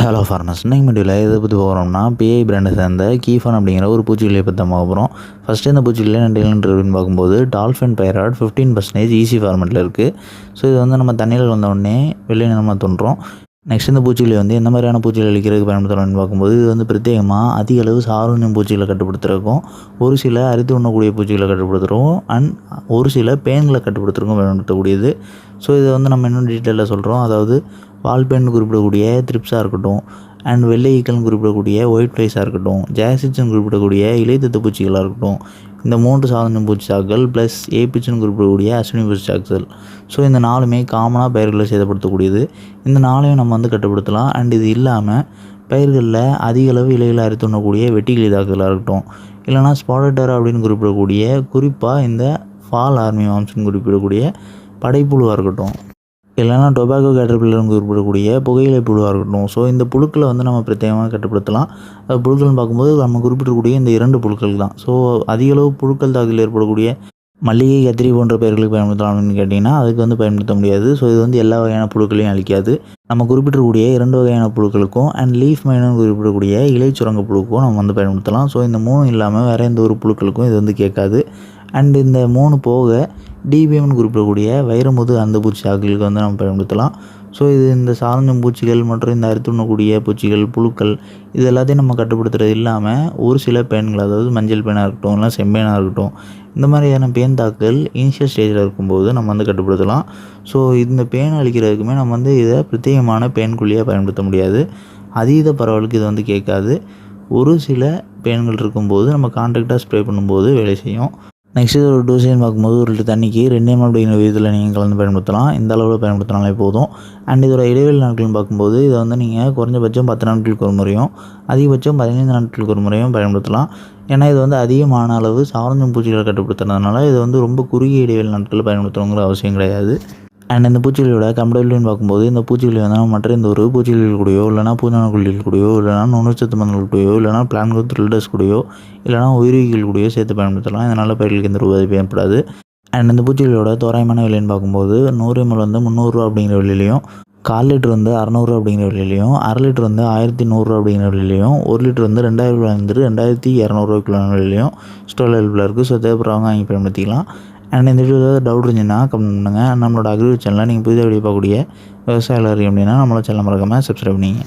Hello farmers, இன்னைக்கு வீடியோவில் எதை பற்றி போகிறோம்னா பிஐ பிராண்டை சேர்ந்த கீஃபான் அப்படிங்கிற ஒரு பூச்சிக்கொல்லியை பற்றி தான் பார்க்க போகிறோம். ஃபஸ்ட்டு இந்த பூச்சிக்கொல்லியை நன்றின்னு பார்க்கும்போது டால்ஃபின் பைராய்டு 15% ஈஸி ஃபார்மெட்டில் இருக்குது. ஸோ இது வந்து நம்ம தண்ணியில் வந்த உடனே வெள்ளை நிறமாக தோன்றும். நெக்ஸ்ட் இந்த பூச்சிக்கொல்லி வந்து எந்த மாதிரியான பூச்சிகளை அழிக்கிறதுக்கு பயன்படுத்துகிறோம்னு பார்க்கும்போது இது வந்து பிரத்யேகமாக அதிக அளவு சாரோனியம் பூச்சிகளை கட்டுப்படுத்துகிறக்கும், ஒரு சில அரித்து உண்ணக்கூடிய பூச்சிகளை கட்டுப்படுத்துகிறோம் அண்ட் ஒரு சில பேன்களை கட்டுப்படுத்துறதுக்கும் பயன்படுத்தக்கூடியது. ஸோ இதை வந்து நம்ம இன்னும் டீட்டெயிலாக சொல்கிறோம். அதாவது வால்பேன் குறிப்பிடக்கூடிய த்ரிப்ஸாக இருக்கட்டும் அண்ட் வெள்ளை ஈக்கல்னு குறிப்பிடக்கூடிய ஒயிட் ஃப்ளைஸாக இருக்கட்டும், ஜாசிட்ஸ்னு குறிப்பிடக்கூடிய இலைத்தத்து பூச்சிகளாக இருக்கட்டும், இந்த 3 சாதாரண பூச்சி சாக்கள் ப்ளஸ் ஏபிச்சுன்னு குறிப்பிடக்கூடிய அஸ்வினி பூச்சி சாக்கள். ஸோ இந்த 4மே காமனாக பயிர்களை சேதப்படுத்தக்கூடியது. இந்த 4ஐயும் நம்ம வந்து கட்டுப்படுத்தலாம். அண்ட் இது இல்லாமல் பயிர்களில் அதிக அளவு இலைகளை அறுத்து உண்ணக்கூடிய வெட்டிக்கிளி தாக்குதலாக இருக்கட்டும், இல்லைனா ஸ்பாடட்டர் அப்படின்னு குறிப்பிடக்கூடிய குறிப்பாக இந்த ஃபால் ஆர்மி வாம்ஸ்ன்னு குறிப்பிடக்கூடிய படைப்புழுவாக இருக்கட்டும், இல்லைனா டொபாக்கோ கேட்டர்பில்லர்னு குறிப்பிடக்கூடிய புகையிலை புழுவாக இருக்கட்டும். ஸோ இந்த புழுக்களை வந்து நம்ம பிரத்யேகமாக கட்டுப்படுத்தலாம். புழுக்கள்னு பார்க்கும்போது நம்ம குறிப்பிடக்கூடிய இந்த 2 புழுக்கள் தான். ஸோ அதிக அளவு புழுக்கள் தாக்கல் ஏற்படக்கூடிய மல்லிகை, கத்திரி போன்ற பயிர்களுக்கு பயன்படுத்தலாம்னு கேட்டிங்கன்னா அதுக்கு வந்து பயன்படுத்த முடியாது. ஸோ இது வந்து எல்லா வகையான புழுக்களையும் அழிக்காது. நம்ம குறிப்பிடக்கூடிய 2 வகையான புழுக்களுக்கும் அண்ட் லீஃப் மைனர்னு குறிப்பிடக்கூடிய இலை சுரங்க புழுக்கும் நம்ம வந்து பயன்படுத்தலாம். ஸோ இந்த 3 இல்லாமல் வேறு எந்த ஒரு புழுக்களுக்கும் இது வந்து கேட்காது. அண்ட் இந்த 3 போக டிபிஎம்னு குறிப்பிடக்கூடிய வைரமுது அந்த பூச்சி சாக்களுக்கு வந்து நம்ம பயன்படுத்தலாம். ஸோ இது இந்த சாதாரண பூச்சிகள் மற்றும் இந்த அறுத்துண்ணக்கூடிய பூச்சிகள், புழுக்கள் இது எல்லாத்தையும் நம்ம கட்டுப்படுத்துறது இல்லாமல் ஒரு சில பேன்கள், அதாவது மஞ்சள் பேனாக இருக்கட்டும் இல்லை செம்பேனாக இருக்கட்டும், இந்த மாதிரியான பேன் தாக்கல் இனிஷியல் ஸ்டேஜில் இருக்கும்போது நம்ம வந்து கட்டுப்படுத்தலாம். ஸோ இந்த பேன் அழிக்கிறதுக்குமே நம்ம வந்து இதை பிரத்யேகமான பேன்குள்ளியாக பயன்படுத்த முடியாது. அதீத பரவலுக்கு இது வந்து கேட்காது. ஒரு சில பேன்கள் இருக்கும்போது நம்ம கான்ட்ராக்டாக ஸ்ப்ரே பண்ணும்போது வேலை செய்யும். நெக்ஸ்ட் இது ஒரு டோசேஜ் பார்க்கும்போது 1 லிட்டர் தண்ணிக்கு 2 ml அப்படிங்கிற விதத்தில் நீங்கள் கலந்து பயன்படுத்தலாம். இந்த அளவில் பயன்படுத்தினாலே போதும். அண்ட் இதோட இடைவெளி நாட்கள்னு பார்க்கும்போது இதை வந்து நீங்கள் குறைஞ்சபட்சம் 10 நாட்களுக்கு ஒரு முறையும் அதிகபட்சம் 15 நாட்களுக்கு ஒரு முறையும் பயன்படுத்தலாம். ஏன்னா இது வந்து அதிகமான அளவு சாரஞ்சம் பூச்சிகளை கட்டுப்படுத்துறதுனால இது வந்து ரொம்ப குறுகிய இடைவெளி நாட்களில் பயன்படுத்தணுங்கிற அவசியம் கிடையாது. அண்ட் இந்த பூச்சிகளோட கம்ஃபர்டபுள்னு பார்க்கும்போது இந்த பூச்சிகளை வந்து நம்ம மற்ற இந்த ஒரு பூச்சிகள் கூடயோ இல்லைனா பூஞ்சானக்குள்ளிகள் கூடயோ இல்லைனா நுண்ணுச்சத்து மருந்துகள் கூடயோ இல்லைனா பிளான் குரோத் ரில்டர்ஸ் கூடயோ இல்லைனா உயிரிகள் கூடயோ சேர்த்து பயன்படுத்தலாம். இதனால் பயிர்களுக்கு எந்த ஒரு பாதிப்பும் ஏற்படாது. அண்ட் இந்த பூச்சிகளோட தோராயமான விலைன்னு பார்க்கும்போது 100 ml வந்து 300 ரூபா அப்படிங்கிற விலையிலையும், 1/4 லிட்டர் வந்து 600 அப்படிங்கிற விலையிலையும், 1/2 லிட்டர் வந்து 1100 அப்படிங்கிற விலையிலையும், 1 லிட்டர் வந்து 2000 ரூபாயிலிருந்து 2200 விலையிலையும் ஸ்டோர் அவைலபிளாக இருக்குது. ஸோ தேவைப்படுறவங்க வாங்கி பயன்படுத்திக்கலாம். அண்ட் இந்த வீடியோ ஏதாவது டவுட் இருந்துச்சுன்னா கமெண்ட் பண்ணுங்கள். நம்மளோட அக்ரிகல்ச்சர் சேனலில் நீங்கள் புதிய வீடியோ பார்க்கக்கூடிய விவசாயிகள் அப்படின்னா நம்மளோட சேனல் மறக்காமல் சப்ஸ்கிரைப் பண்ணிங்க.